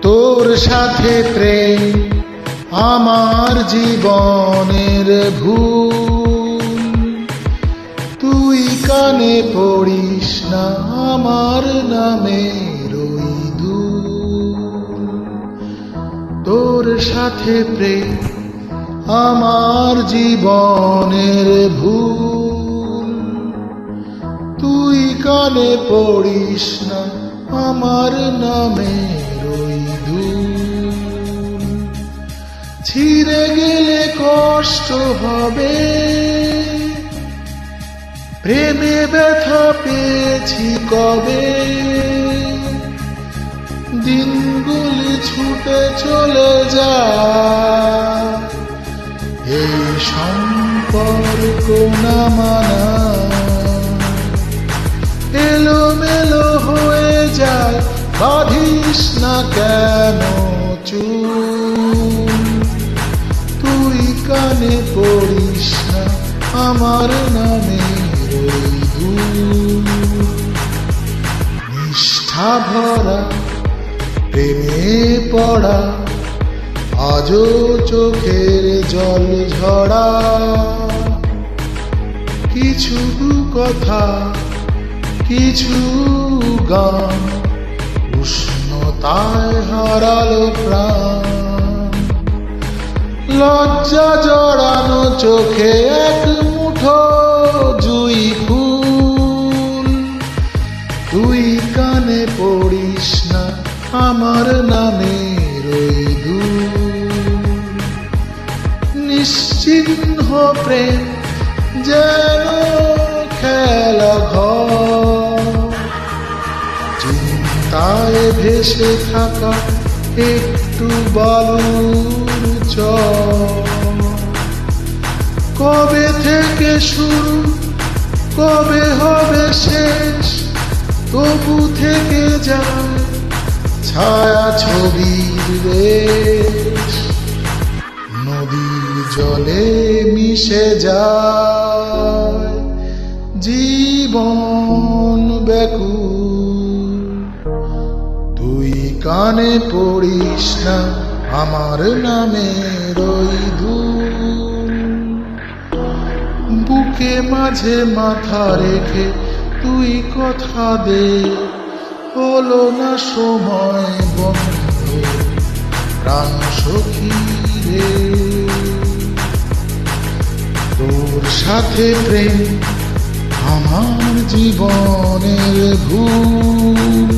তোর সাথে প্রেম আমার জীবনের ভুল, তুই কানে পড়িস না আমার নামের ওই দুল। তোর সাথে প্রেম আমার জীবনের ভুল, তুই কানে পড়িস না আমার নামের ওই দুল। ছিঁড়ে গেলে কষ্ট হবে, প্রেমে ব্যথা পেয়েছি কবে, দিনগুলি ছুটে চলে যায়, এই সম্পর্ক না মানা এলোমেলো হয়ে যায়। বাঁধিস না কেন চুল, তুই কানে পড়িস না আমার নামের ওই দুল। নিষ্ঠা ভরা প্রেমে পড়া আজও চোখের জল ঝরা, কিছু কথা কিছু গান উষ্ণতায় হারালো প্রাণ। লজ্জা জড়ানো চোখে এক মুঠো জুই ফুল, তুই কানে পড়িস না আমার নামের ওই দুল। নিশ্চিহ্ন প্রেম যেন খেলা ঘর, চিন্তায় ভেসে থাকা একটু বালুর চর। কবে থেকে শুরু কবে হবে শেষ, তবু থেকে যায় ছায়া ছবির রেশ। নদীর জলে মিশে যায় জীবন ব্যাকুল, তুই কানে পড়িস না আমার নামের ওই দুল। বুকে মাঝে মাথা রেখে তুই কথা দে, হলো না সময় বন্ধু প্রাণ সখী রে। তোর সাথে প্রেম আমার জীবনের ভুল,